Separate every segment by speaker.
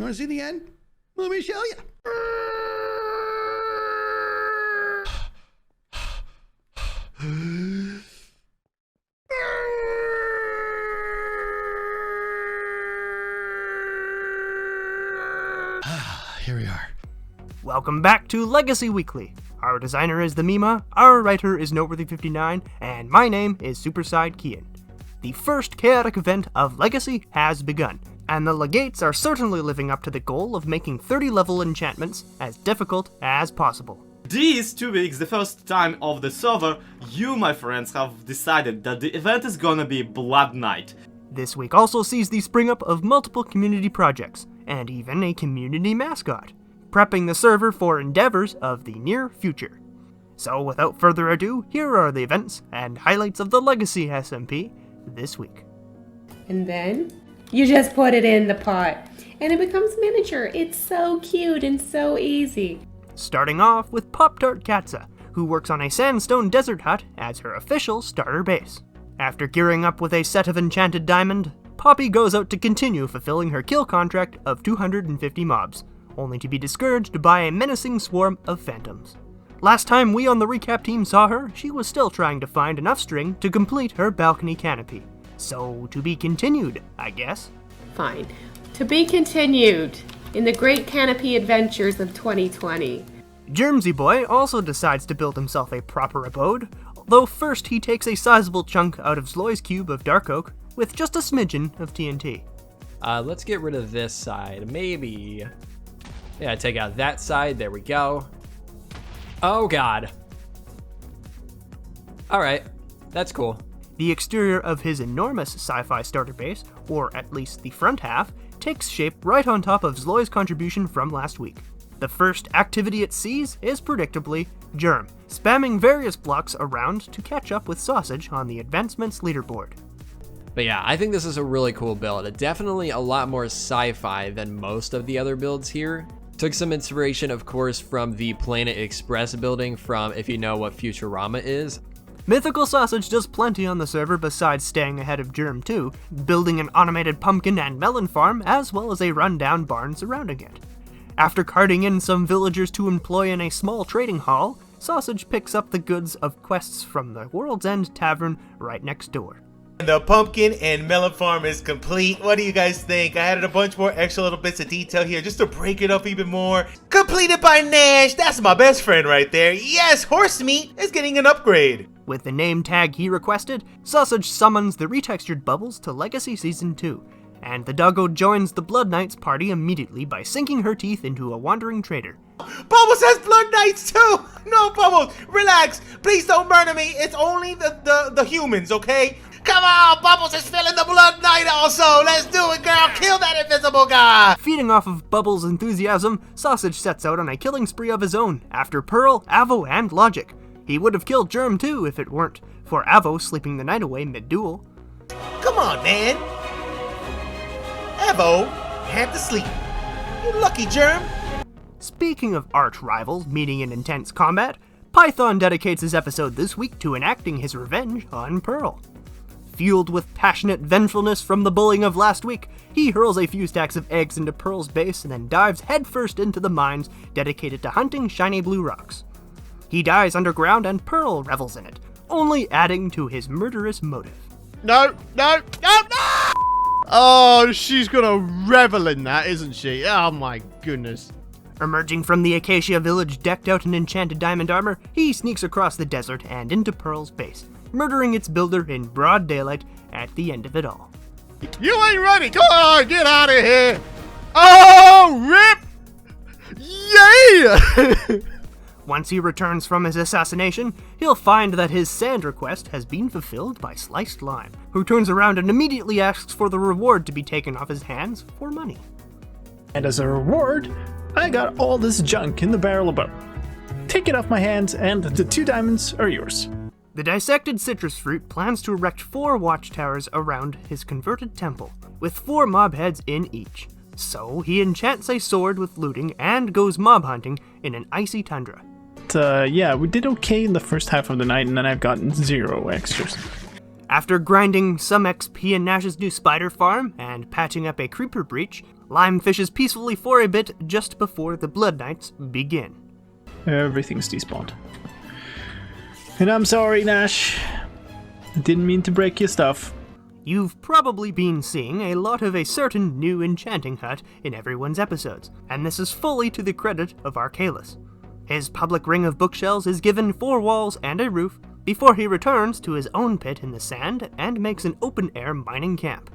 Speaker 1: You want to see the end? Let me show you. Here we are.
Speaker 2: Welcome back to Legacy Weekly. Our designer is the Mima, our writer is Noteworthy59, and my name is Superside Kian. The first chaotic event of Legacy has begun, and the Legates are certainly living up to the goal of making 30-level enchantments as difficult as possible.
Speaker 3: These 2 weeks, the first time of the server, you, my friends, have decided that the event is gonna be Blood Night.
Speaker 2: This week also sees the spring up of multiple community projects, and even a community mascot, prepping the server for endeavors of the near future. So without further ado, here are the events and highlights of the Legacy SMP this week.
Speaker 4: And then you just put it in the pot and it becomes miniature. It's so cute and so easy.
Speaker 2: Starting off with Pop-Tart Katza, who works on a sandstone desert hut as her official starter base. After gearing up with a set of enchanted diamond, Poppy goes out to continue fulfilling her kill contract of 250 mobs, only to be discouraged by a menacing swarm of phantoms. Last time we on the recap team saw her, she was still trying to find enough string to complete her balcony canopy. So, to be continued, I guess.
Speaker 4: Fine. To be continued in the Great Canopy Adventures of 2020.
Speaker 2: Germsy Boy also decides to build himself a proper abode, though first he takes a sizable chunk out of Zloy's cube of dark oak with just a smidgen of TNT.
Speaker 5: Let's get rid of this side, maybe. Yeah, take out that side, there we go. Oh god. Alright, that's cool.
Speaker 2: The exterior of his enormous sci-fi starter base, or at least the front half, takes shape right on top of Zloy's contribution from last week. The first activity it sees is predictably Germ, spamming various blocks around to catch up with Sausage on the advancements leaderboard.
Speaker 5: But yeah, I think this is a really cool build. Definitely a lot more sci-fi than most of the other builds here. Took some inspiration, of course, from the Planet Express building from if you know what Futurama is.
Speaker 2: Mythical Sausage does plenty on the server besides staying ahead of Germ 2, building an automated pumpkin and melon farm as well as a rundown barn surrounding it. After carting in some villagers to employ in a small trading hall, Sausage picks up the goods of quests from the World's End Tavern right next door.
Speaker 6: The pumpkin and melon farm is complete. What do you guys think? I added a bunch more extra little bits of detail here just to break it up even more. Completed by Nash. That's my best friend right there. Yes, horse meat is getting an upgrade.
Speaker 2: With the name tag he requested, Sausage summons the retextured Bubbles to Legacy Season 2, and the doggo joins the Blood Knights party immediately by sinking her teeth into a wandering trader.
Speaker 6: Bubbles has Blood Knights too! No, Bubbles, relax. Please don't murder me. It's only the humans, okay? Come on, Bubbles is feeling the Blood Knight also. Let's do it, girl. Kill that invisible guy.
Speaker 2: Feeding off of Bubbles' enthusiasm, Sausage sets out on a killing spree of his own after Pearl, Avo, and Logic. He would have killed Germ too if it weren't for Avo sleeping the night away mid-duel.
Speaker 6: Come on, man. Avo had to sleep. You lucky, Germ.
Speaker 2: Speaking of arch rivals meeting in intense combat, Python dedicates his episode this week to enacting his revenge on Pearl. Fueled with passionate vengefulness from the bullying of last week, he hurls a few stacks of eggs into Pearl's base and then dives headfirst into the mines dedicated to hunting shiny blue rocks. He dies underground and Pearl revels in it, only adding to his murderous motive.
Speaker 1: No! Oh, she's gonna revel in that, isn't she? Oh my goodness.
Speaker 2: Emerging from the Acacia village decked out in enchanted diamond armor, he sneaks across the desert and into Pearl's base, murdering its builder in broad daylight at the end of it all.
Speaker 1: You ain't ready! Come on, get out of here! Oh, rip! Yeah!
Speaker 2: Once he returns from his assassination, he'll find that his sand request has been fulfilled by Sliced Lime, who turns around and immediately asks for the reward to be taken off his hands for money.
Speaker 7: And as a reward, I got all this junk in the barrel above. Take it off my hands and the 2 diamonds are yours.
Speaker 2: The dissected citrus fruit plans to erect 4 watchtowers around his converted temple, with 4 mob heads in each. So he enchants a sword with looting and goes mob hunting in an icy tundra.
Speaker 7: Yeah, we did okay in the first half of the night, and then I've gotten 0 extras.
Speaker 2: After grinding some XP in Nash's new spider farm and patching up a creeper breach, Lime fishes peacefully for a bit just before the Blood Knights begin.
Speaker 7: Everything's despawned. And I'm sorry, Nash. I didn't mean to break your stuff.
Speaker 2: You've probably been seeing a lot of a certain new enchanting hut in everyone's episodes, and this is fully to the credit of Arcalis. His public ring of bookshelves is given 4 walls and a roof before he returns to his own pit in the sand and makes an open-air mining camp.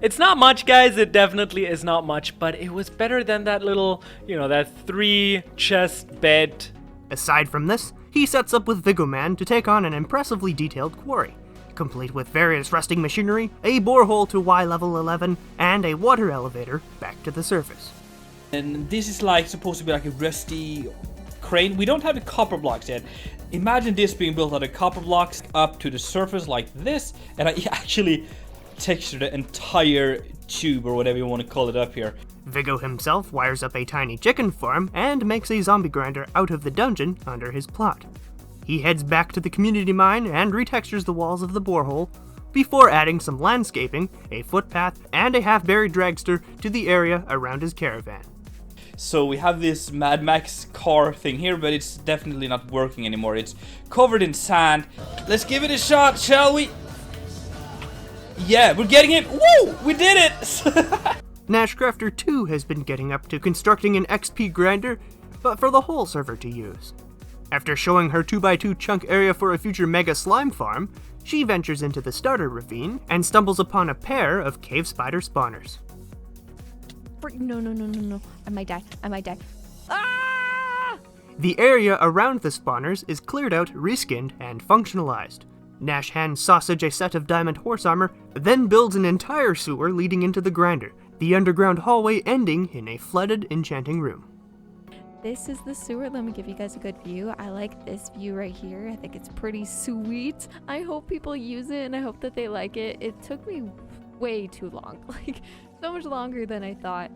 Speaker 8: It's not much, guys, it definitely is not much, but it was better than that little, that 3-chest bed.
Speaker 2: Aside from this, he sets up with Vigoman to take on an impressively detailed quarry, complete with various rusting machinery, a borehole to Y level 11, and a water elevator back to the surface.
Speaker 9: And this is like supposed to be like a rusty crane. We don't have the copper blocks yet. Imagine this being built out of copper blocks up to the surface like this, and I actually texture the entire tube or whatever you want to call it up here.
Speaker 2: Vigo himself wires up a tiny chicken farm and makes a zombie grinder out of the dungeon under his plot. He heads back to the community mine and retextures the walls of the borehole, before adding some landscaping, a footpath, and a half-buried dragster to the area around his caravan.
Speaker 9: So we have this Mad Max car thing here, but it's definitely not working anymore. It's covered in sand. Let's give it a shot, shall we? Yeah, we're getting it. Woo! We did it!
Speaker 2: Nashcrafter 2 has been getting up to constructing an XP grinder, but for the whole server to use. After showing her 2x2 chunk area for a future mega slime farm, she ventures into the starter ravine and stumbles upon a pair of cave spider spawners.
Speaker 10: No. I might die. Ah!
Speaker 2: The area around the spawners is cleared out, reskinned, and functionalized. Nash hands Sausage a set of diamond horse armor, then builds an entire sewer leading into the grinder, the underground hallway ending in a flooded enchanting room.
Speaker 10: This is the sewer. Let me give you guys a good view. I like this view right here. I think it's pretty sweet. I hope people use it and I hope that they like it. It took me way too long, like so much longer than I thought.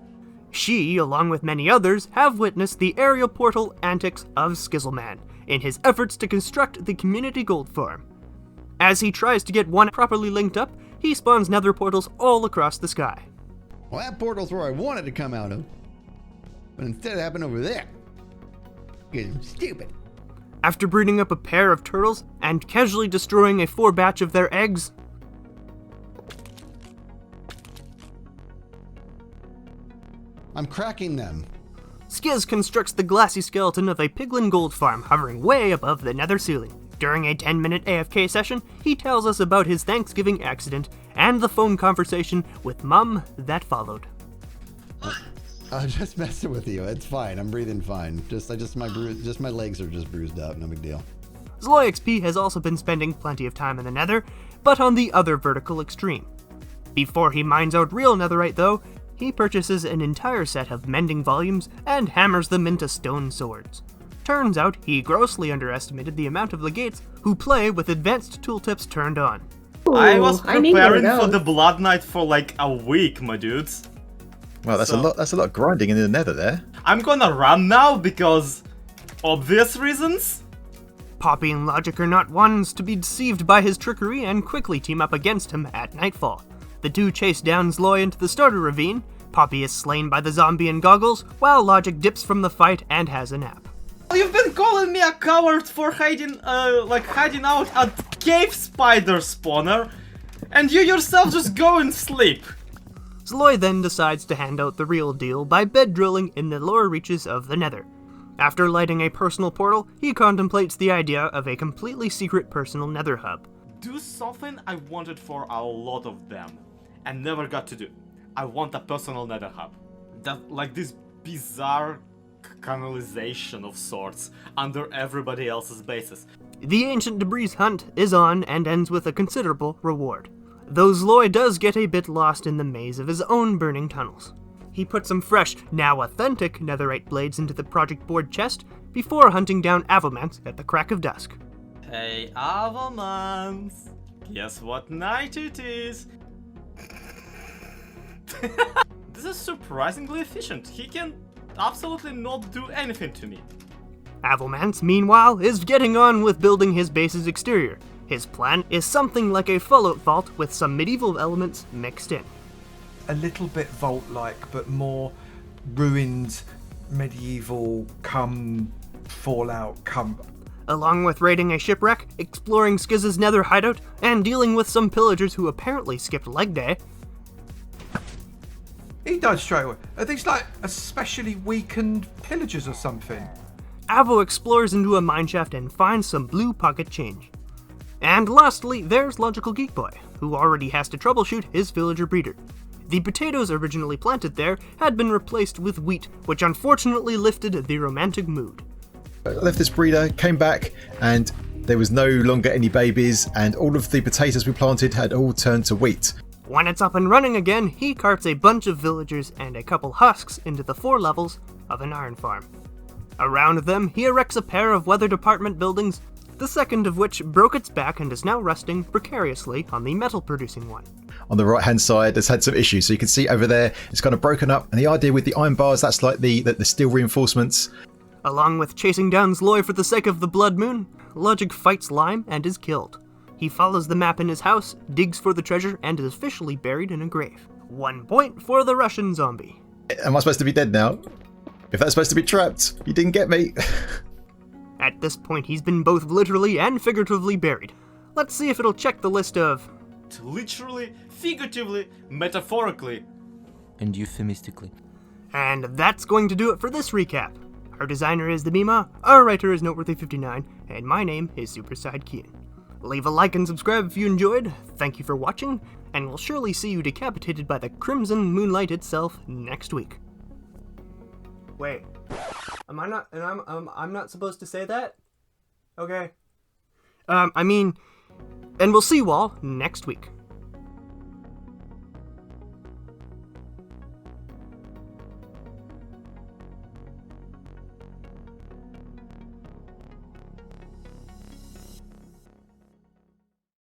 Speaker 2: She, along with many others, have witnessed the aerial portal antics of Skizzleman in his efforts to construct the community gold farm. As he tries to get one properly linked up, he spawns nether portals all across the sky.
Speaker 11: Well, that portal's where I wanted to come out of, but instead it happened over there. Because I'm stupid.
Speaker 2: After breeding up a pair of turtles and casually destroying a 4 batch of their eggs,
Speaker 11: I'm cracking them.
Speaker 2: Skizz constructs the glassy skeleton of a piglin gold farm hovering way above the nether ceiling. During a 10-minute AFK session, he tells us about his Thanksgiving accident and the phone conversation with Mum that followed.
Speaker 11: I'm just messing with you. It's fine. I'm breathing fine. My legs are just bruised up. No big deal.
Speaker 2: ZloyXP has also been spending plenty of time in the nether, but on the other vertical extreme. Before he mines out real netherite though, he purchases an entire set of mending volumes and hammers them into stone swords. Turns out he grossly underestimated the amount of Legates who play with advanced tooltips turned on.
Speaker 4: Ooh,
Speaker 3: I was
Speaker 4: I need one of
Speaker 3: preparing for
Speaker 4: those.
Speaker 3: the Blood Knight for like a week, my dudes.
Speaker 12: Well, that's a lot of grinding in the nether there.
Speaker 3: I'm gonna run now because obvious reasons.
Speaker 2: Poppy and Logic are not ones to be deceived by his trickery and quickly team up against him at nightfall. The two chase down Zloy into the starter ravine. Poppy is slain by the zombie in goggles, while Logic dips from the fight and has a nap.
Speaker 3: You've been calling me a coward for hiding out at cave spider spawner, and you yourself just go and sleep.
Speaker 2: Zloy then decides to hand out the real deal by bed drilling in the lower reaches of the nether. After lighting a personal portal, he contemplates the idea of a completely secret personal nether hub.
Speaker 3: Do something I wanted for a lot of them, and never got to do. I want a personal nether hub. Like this bizarre canalization of sorts under everybody else's bases.
Speaker 2: The ancient debris hunt is on and ends with a considerable reward, though Zloy does get a bit lost in the maze of his own burning tunnels. He puts some fresh, now authentic netherite blades into the project board chest before hunting down Avomance at the crack of dusk.
Speaker 3: Hey Avomance, guess what night it is? This is surprisingly efficient. He can absolutely not do anything to me.
Speaker 2: Avomance, meanwhile, is getting on with building his base's exterior. His plan is something like a Fallout vault with some medieval elements mixed in.
Speaker 13: a little bit vault-like, but more ruined, medieval, come Fallout, come.
Speaker 2: Along with raiding a shipwreck, exploring Skiz's nether hideout, and dealing with some pillagers who apparently skipped leg day.
Speaker 13: He died straight away. Are these like especially weakened pillagers or something?
Speaker 2: Avo explores into a mineshaft and finds some blue pocket change. And lastly, there's Logical Geek Boy, who already has to troubleshoot his villager breeder. The potatoes originally planted there had been replaced with wheat, which unfortunately lifted the romantic mood.
Speaker 12: I left this breeder, came back, and there was no longer any babies, and all of the potatoes we planted had all turned to wheat.
Speaker 2: When it's up and running again, he carts a bunch of villagers and a couple husks into the 4 levels of an iron farm. Around them, he erects a pair of weather department buildings, the second of which broke its back and is now resting precariously on the metal-producing one.
Speaker 12: On the right-hand side, it's had some issues. So you can see over there, it's kind of broken up. And the idea with the iron bars, that's like the steel reinforcements.
Speaker 2: Along with chasing down Zloy for the sake of the Blood Moon, Logic fights Lime and is killed. He follows the map in his house, digs for the treasure, and is officially buried in a grave. 1 point for the Russian zombie.
Speaker 12: Am I supposed to be dead now? If that's supposed to be trapped, you didn't get me.
Speaker 2: At this point, he's been both literally and figuratively buried. Let's see if it'll check the list of...
Speaker 3: Literally, figuratively, metaphorically,
Speaker 9: and euphemistically.
Speaker 2: And that's going to do it for this recap. Our designer is the Mima, our writer is Noteworthy59, and my name is Superside Kian. Leave a like and subscribe if you enjoyed, thank you for watching, and we'll surely see you decapitated by the Crimson Moonlight itself next week. Wait, am I not, and I'm not supposed to say that? Okay. And we'll see you all next week.